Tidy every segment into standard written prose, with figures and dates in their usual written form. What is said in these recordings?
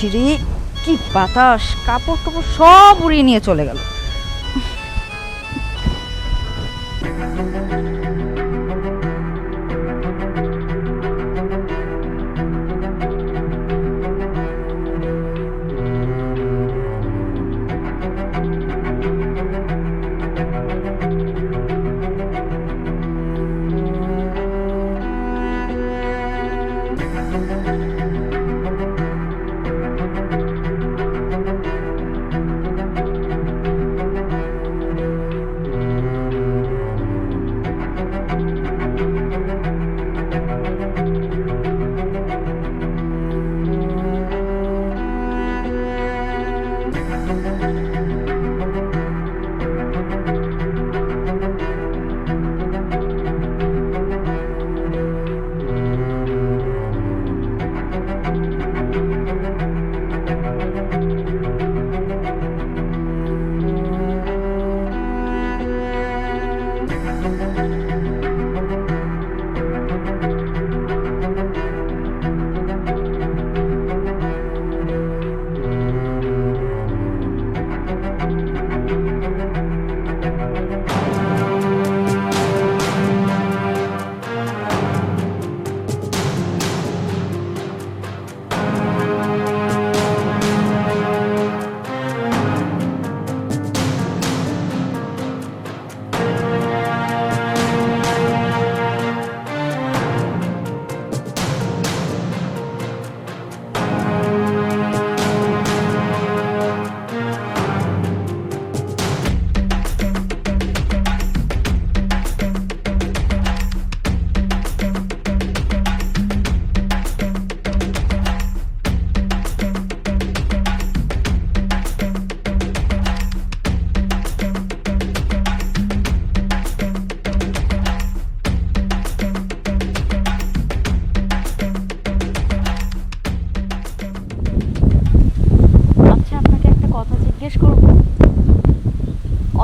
ছিঁড়ে কি বাতাস, কাপড় টাপড় সব উড়িয়ে নিয়ে চলে গেল।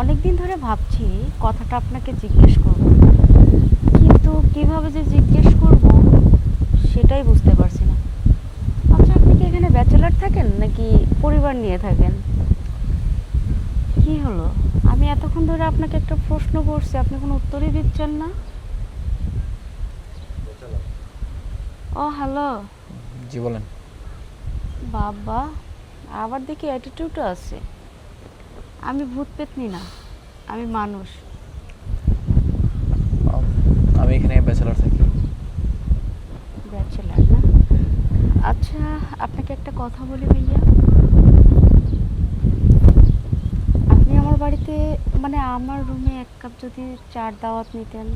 অনেকদিন ধরে ভাবছি কথাটা আপনাকে জিজ্ঞেস করব, কিন্তু কিভাবে যে জিজ্ঞেস করব সেটাই বুঝতে পারছি না। আচ্ছা, আপনি কি এখানে ব্যাচেলার থাকেন নাকি পরিবার নিয়ে থাকেন? কি হলো, আমি এতক্ষণ ধরে আপনাকে একটা প্রশ্ন করছি, আপনি কোনো উত্তরই দিচ্ছেন না। ও হ্যালো। জি বলেন। বাবা, আবার দেখি অ্যাটিটিউডও আছে। আমি ভূত পেতনি না, আমি মানুষ। আমি এখানে ব্যাচেলার থাকি। ব্যাচেলার না? আচ্ছা, আপনাকে একটা কথা বলি ভাইয়া, আপনি আমার বাড়িতে মানে আমার রুমে এক কাপ যদি চার দাওয়াত নিতেন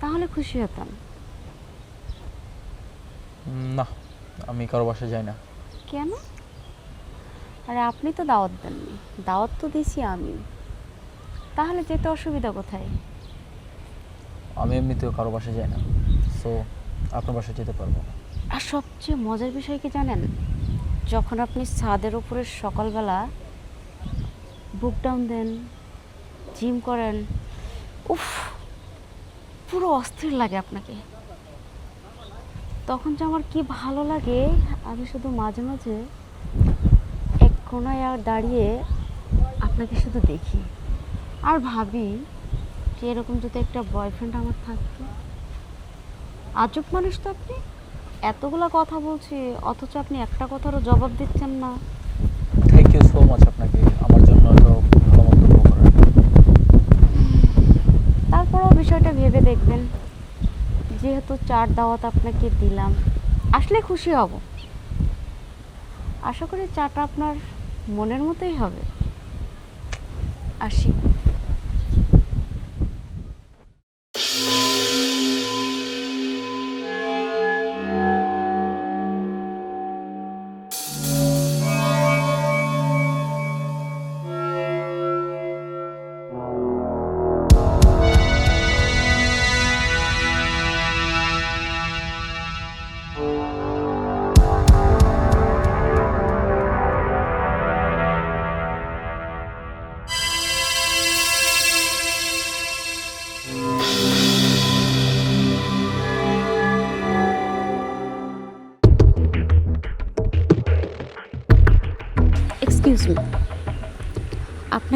তাহলে খুশি হতাম। না, আমি কারো বাসায় যাই না। কেন? আরে আপনি তো দাওয়াত দেননি, দাওয়াত তো দিছি আমি, তাহলে যেতে অসুবিধা কোথায়? আমি এমনিতেও কারো বাসায় যাই না, সো আপনার বাসায় যেতে পারবো। আর সবচেয়ে মজার বিষয় কি জানেন, যখন আপনি ছাদের উপরে সকালবেলা বুক ডাউন দেন, জিম করেন, উফ, পুরো অস্থির লাগে আপনাকে। তখন যে আমার কি ভালো লাগে, আমি শুধু মাঝে মাঝে এক কোনায় আর দাঁড়িয়ে আপনাকে শুধু দেখি আর ভাবি যে এরকম যদি একটা বয়ফ্রেন্ড আমার থাকতো। আজব মানুষ তো আপনি, এতগুলা কথা বলছি অথচ আপনি একটা কথারও জবাব দিচ্ছেন না। থ্যাংক ইউ সো মাচ আপনাকে আমার জন্য এত ভালো মন্তব্য করার। তারপরেও বিষয়টা ভেবে দেখবেন, যেহেতু চার দাওয়াত আপনাকে দিলাম, আসলে খুশি হব। আশা করি চাটা আপনার মনের মতোই হবে। আসি।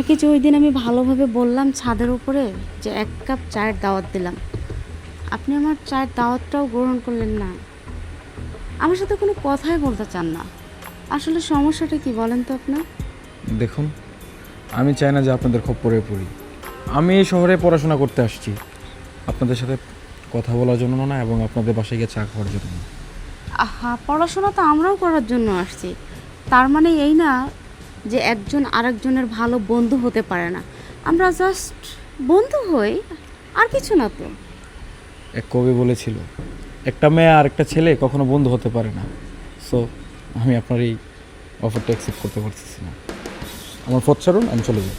আপনাকে যে ওই দিন আমি ভালোভাবে বললাম ছাদের উপরে যে 1 কাপ চায়ের দাওয়াত দিলাম, আপনি আমার চায়ের দাওয়াতটাও গ্রহণ করলেন না। আমার সাথে কোনো কথাই বলতে চান না। আসলে সমস্যাটা কি বলেন তো আপনার? দেখুন, আমি চাই না যে আপনাদের খপ্পরে পড়ি। আমি এই শহরে পড়াশোনা করতে আসছি, আপনাদের সাথে কথা বলার জন্য না, এবং আপনাদের বাসায় গিয়ে চা খাওয়ার জন্য না। আহা, পড়াশোনা তো আমরাও করার জন্য আসছি। তার মানে এই না যে একজন আরেকজনের ভালো বন্ধু হতে পারে না। আমরা জাস্ট বন্ধু হই, আর কিছু না তো। এক কবি বলেছিল, একটা মেয়ে আর একটা ছেলে কখনো বন্ধু হতে পারে না। সো আমি আপনার এই অফারটা অ্যাকসেপ্ট করতে পারতেছি না। আমার পথ ছাড়ুন, আমি চলে যাই।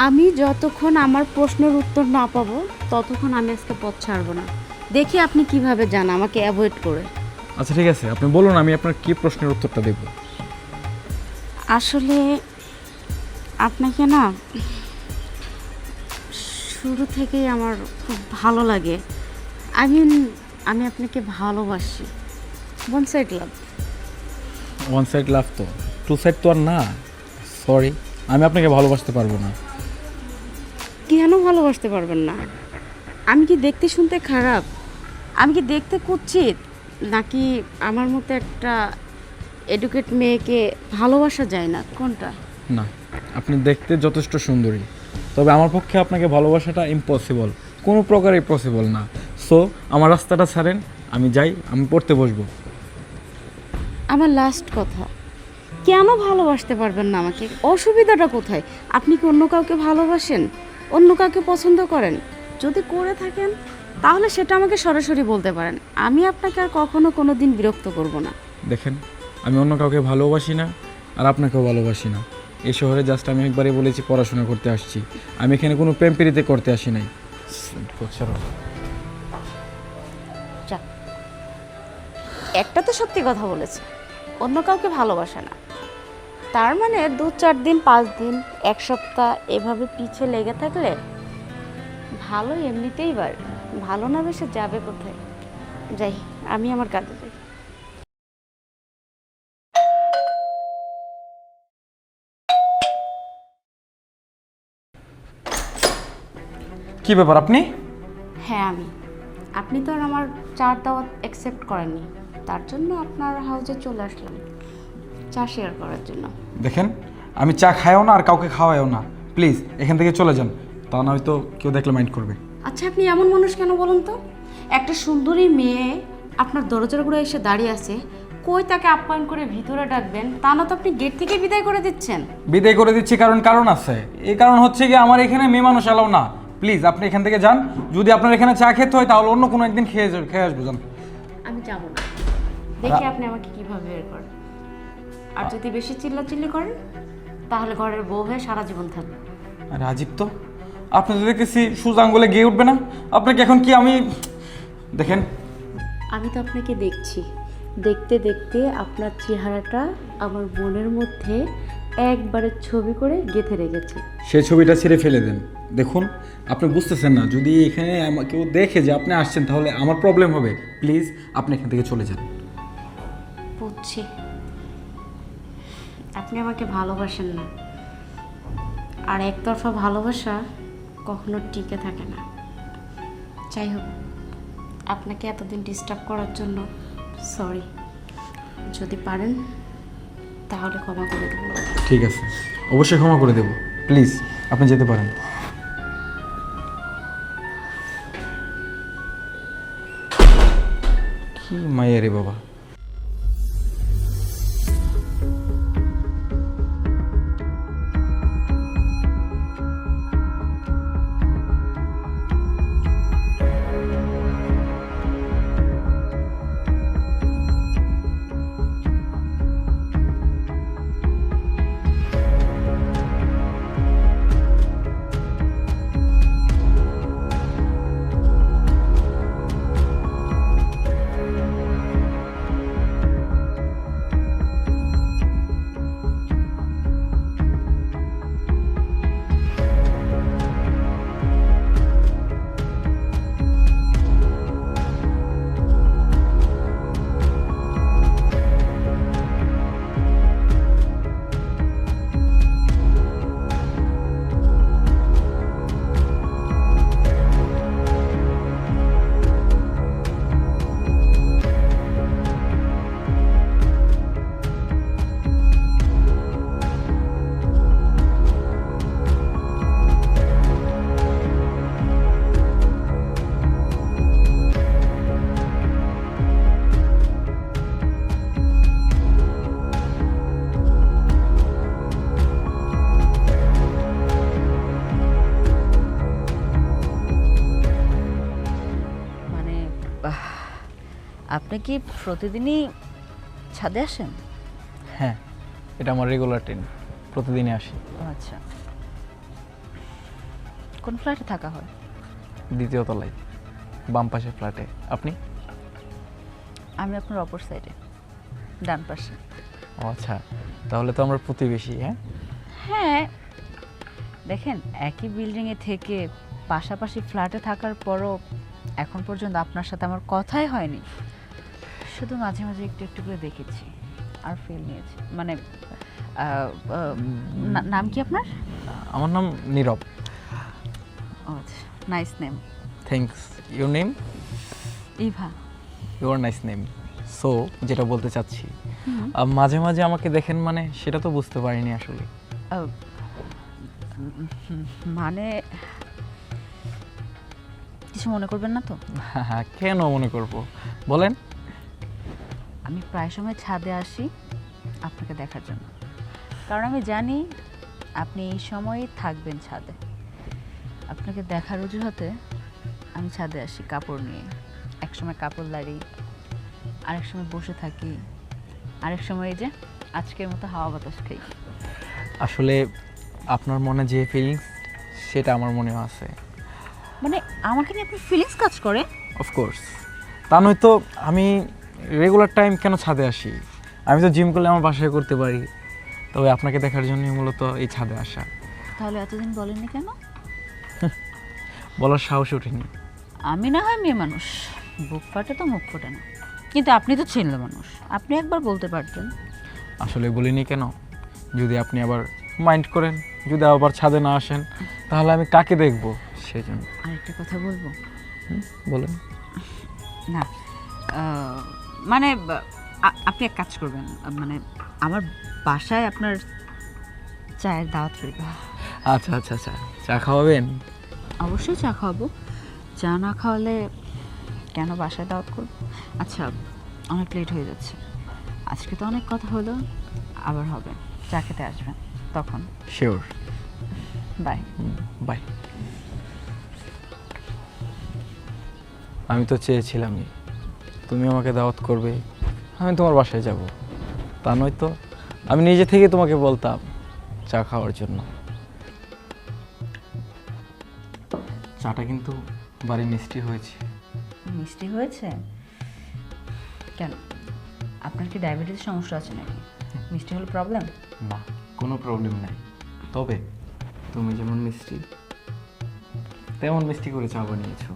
আমি যতক্ষণ আমার প্রশ্নের উত্তর না পাবো ততক্ষণ আমি আজকে পথ ছাড়বো না। দেখি আপনি কিভাবে যান আমাকে অ্যাভয়েড করে। আচ্ছা ঠিক আছে, আপনি বলুন, আমি আপনার কি প্রশ্নের উত্তরটা দেব। আসলে আপনাকে না শুরু থেকেই আমার খুব ভালো লাগে। আমি আপনাকে ভালোবাসি। One side love. One side love তো, টু সাইড তো আর না। সরি, আমি আপনাকে ভালোবাসতে পারবো না। কেন ভালোবাসতে পারবেন না? আমি কি দেখতে শুনতে খারাপ? আমি কি দেখতে কুৎসিত? নাকি আমার মতো একটা এডুকেট মেয়েকে ভালোবাসা যায় না? কোনটা? না, আপনি দেখতে যথেষ্ট সুন্দরী, তবে আমার পক্ষে আপনাকে ভালোবাসাটা ইম্পসিবল, কোনো প্রকারই পসিবল না। সো আমার রাস্তাটা ছাড়েন, আমি যাই, আমি পড়তে বসবো। আমার লাস্ট কথা, কেন ভালোবাসতে পারবেন না আমাকে? অসুবিধাটা কোথায়? আপনি কি অন্য কাউকে ভালোবাসেন? অন্য কাউকে পছন্দ করেন? যদি করে থাকেন তাহলে সেটা আমাকে সরাসরি বলতে পারেন। আমি আপনাকে আর কখনো কোনো দিন বিরক্ত করব না। দেখেন, আমি অন্য কাউকে ভালোবাসি না, আর আপনাকেও ভালোবাসি না। এই শহরে জাস্ট আমি একবারই বলেছি পড়াশোনা করতে আসছি, আমি এখানে কোনো প্রেম প্রীতি করতে আসি নাই। যাক, একটা তো সত্যি কথা বলেছে, অন্য কাউকে ভালোবাসে না। তার মানে 2-4 দিন, 5 দিন, 1 সপ্তাহ এভাবে পিছে লেগে থাকলে ভালো এমনিতেই বাড়বে। ভালো না বেশে যাবে কোথায়? যাই, আমি আমার কাজে যাই। কি ব্যাপার আপনি? হ্যাঁ আমি। আপনি তো আর আমার চার দাওয়াত অ্যাকসেপ্ট করেননি, তার জন্য আপনার হাউসে চলে আসলাম চা শেয়ার করার জন্য। দেখেন, আমি চা খাইও না আর কাউকে খাওয়াইও না। প্লিজ এখান থেকে চলে যান, তা না হয়তো কেউ দেখলে মাইন্ড করবে। আচ্ছা, আপনি এমন মানুষ কেন বলুন তো? একটা সুন্দরী মেয়ে আপনার দরজার উপরে এসে দাঁড়িয়ে আছে, কই তাকে আপ্যায়ন করে ভিতরে ডাকবেন, তা না তো আপনি গেট থেকে বিদায় করে দিচ্ছেন। বিদায় করে দিচ্ছি কারণ আছে। এই কারণ হচ্ছে কি, আমার এখানে মেয়ে মানুষ এলাও না। প্লিজ আপনি এখান থেকে যান। যদি আপনার এখানে চা খেতে হয় তাহলে অন্য কোনো একদিন খেয়ে আসবো। যান। আমি যাব না। দেখি আপনি আমাকে কিভাবে বের করেন। আর যদি বেশি চিল্লাচিল্লি করেন তাহলে ঘরের বউ হয়ে সারা জীবন থাকবে। আরে আজিব তো, আপনি তো দেখতেছি সোজা আঙ্গুলে গিয়ে উঠবে না। আপনাকে এখন কি আমি দেখেন, আমি তো আপনাকে দেখছি, দেখতে দেখতে আপনার চেহারাটা আমার মনের মধ্যে একবারে ছবি করে গেঁথে রেখেছে। সেই ছবিটা ছেড়ে ফেলে দেন। দেখুন, আপনি বুঝতেছেন না, যদি এখানে কেউ দেখে যে আপনি আসছেন তাহলে আমার প্রবলেম হবে। প্লিজ আপনি এখান থেকে চলে যান। বুঝছি আপনি আমাকে ভালোবাসেন না, আর একতরফা ভালোবাসা কখনো টিকে থাকে না। যাই হোক, আপনাকে এতদিন ডিস্টার্ব করার জন্য সরি। যদি পারেন তাহলে ক্ষমা করে দেবেন। ঠিক আছে, অবশ্যই ক্ষমা করে দেব। প্লিজ আপনি যেতে পারেন। কি মাইয়া রে বাবা। আপনি কি প্রতিদিনই ছাদে আসেন? হ্যাঁ, এটা আমার রেগুলার ট্রেন, প্রতিদিনই আসি। ও আচ্ছা, কোন ফ্ল্যাটে থাকা হয়? দ্বিতীয় তলায়, বাম পাশে ফ্ল্যাটে। আপনি? আমি আপনার অপর সাইডে, ডান পাশে। ও আচ্ছা, তাহলে তো আমরা প্রতিবেশী। হ্যাঁ হ্যাঁ, দেখেন একই বিল্ডিংয়ে থেকে পাশাপাশি ফ্ল্যাটে থাকার পরও এখন পর্যন্ত আপনার সাথে আমার কথাই হয়নি। শুধু মাঝে মাঝে একটু একটু করে দেখেছি আর ফিল নিয়েছি। মানে নাম কি আপনার? আমার নাম নীরব। ও আচ্ছা, nice name. Thanks. Your name? Eva. Your nice name. So যেটা বলতে চাচ্ছি, মাঝে মাঝে আমাকে দেখেন মানে সেটা তো বুঝতে পারিনি আসলে। মানে কিছু মনে করবেন না তো? হ্যাঁ, কেন মনে করব, বলেন। আমি প্রায় সময় ছাদে আসি আপনাকে দেখার জন্য, কারণ আমি জানি আপনি এই সময়ই থাকবেন ছাদে। আপনাকে দেখার অজুহাতে আমি ছাদে আসি কাপড় নিয়ে। এক সময় কাপড় লাড়ি, আরেক সময় বসে থাকি, আরেক সময় এই যে আজকের মতো হাওয়া বাতাস খাই। আসলে আপনার মনে যে ফিলিংস সেটা আমার মনেও আছে। মানে আমাকে নিয়ে আপনার ফিলিংস কাজ করে? অফকোর্স, তা নয়তো আমি রেগুলার টাইম কেন ছাদে আসি? আমি তো জিম করলে আমার বাসায় করতে পারি, তবে আপনাকে দেখার জন্যই মূলত এই ছাদে আসা। তাহলে এতদিন বলেননি কেন? বলার সাহস ওঠেনি। আমি না হয় মেয়ে মানুষ, বুক ফাটে তো মুখ ফোটে না, কিন্তু আপনি তো ছেলে মানুষ, আপনি একবার বলতে পারতেন। আসলে বলিনি কেন? যদি আপনি আবার মাইন্ড করেন, যদি আবার ছাদে না আসেন, তাহলে আমি কাকে দেখব সেই জন্য। আরেকটা কথা বলবো? বলেন। না মানে আপনি এক কাজ করবেন, মানে আমার বাসায় আপনার চায়ের দাওয়াত রইল। আচ্ছা আচ্ছা আচ্ছা, চা খাওয়াবেন? অবশ্যই চা খাওয়াবো। চা না খাওয়ালে কেন বাসায় দাওয়াত করব? আচ্ছা, অনেক লেট হয়ে যাচ্ছে, আজকে তো অনেক কথা হলো, আবার হবে। চা খেতে আসবেন তখন। শিওর। বাই। বাই। আমি তো চেয়েছিলামই তুমি আমাকে দাওয়াত করবে, আমি তোমার বাসায় যাব। তা নয়তো আমি নিজে থেকে তোমাকে বলতাম চা খাওয়ার জন্য। চাটা কিন্তু বাড়ি মিষ্টি হয়েছে। মিষ্টি হয়েছে কেন? আপনার কি ডায়াবেটিস সমস্যা আছে নাকি? মিষ্টি হলো প্রবলেম? না, কোনো প্রবলেম নাই, তবে তুমি যেমন মিষ্টি তেমন মিষ্টি করে চা বানিয়েছো।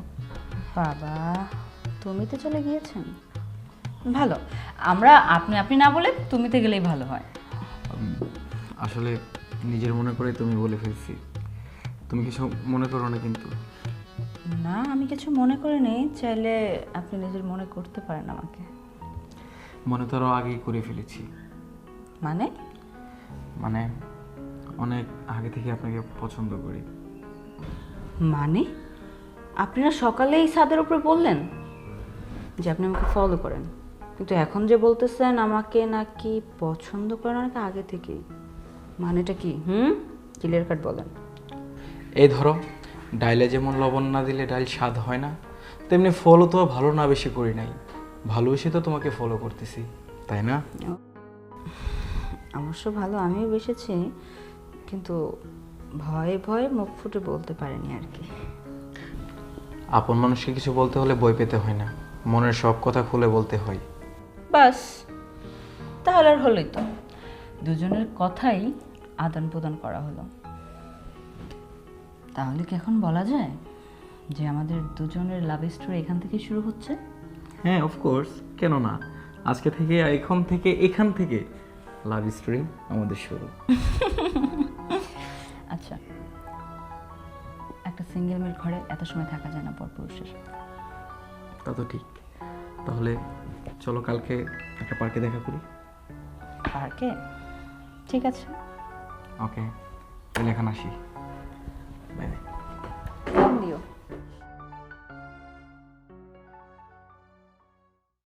বাবা, তুমি তো চলে গিয়েছেন। ভালো, আমরা আপনি আপনি না বলে তুমিতে গেলেই ভালো হয়। আসলে নিজের মনে করে তুমি বলে ফেলছি, তুমি কিছু মনে করো না কিন্তু। না, আমি কিছু মনে করিনি, চাইলে আপনি নিজের মনে করতে পারেন আমাকে। মনে তো আরও আগেই করে ফেলেছি। মানে? মানে অনেক আগে থেকে আপনাকে পছন্দ করি। মানে আপনারা সকালেই ছাদের উপরে বললেন যে আপনি আমাকে ফলো করেন, কিন্তু এখন যে বলতেছেন আমাকে নাকি পছন্দ করেন অনেক আগে থেকেই, মানেটা কি? ক্লিয়ার কাট বলেন। এই ধরো, ডাইলে যেমন লবণ না দিলে ডাইল স্বাদ হয় না, তেমনি ফলো তো ভালো না বেশি করি নাই, ভালোবেসে তো তোমাকে ফলো করতেছি, তাই না? অবশ্য ভালো আমিও বেসেছি, কিন্তু ভয়ে ভয়ে মুখ ফুটে বলতে পারিনি আর কি। আপন মানুষকে কিছু বলতে হলে বই পেতে হয় না, মনের সব কথা খুলে বলতে হয়। বাস, তাহলে আর হলোই তো, দুজনের কথাই আদান প্রদান করা হলো। তাহলে কি এখন বলা যায় যে আমাদের দুজনের লাভ স্টোরি এখান থেকে শুরু হচ্ছে? হ্যাঁ, অফকোর্স, কেন না? আজকে থেকে, এখন থেকে, এখান থেকে লাভ স্টোরি আমাদের শুরু। আচ্ছা, একটা সিঙ্গেল মেয়ের ঘরে এত সময় থাকা যায় না পরপুরুষের। তা তো ঠিক। তাহলে চলো কালকে একটা পার্কে দেখা করি। পার্কে? ঠিক আছে। ওকে, তাহলে এখন আসি। Bye bye.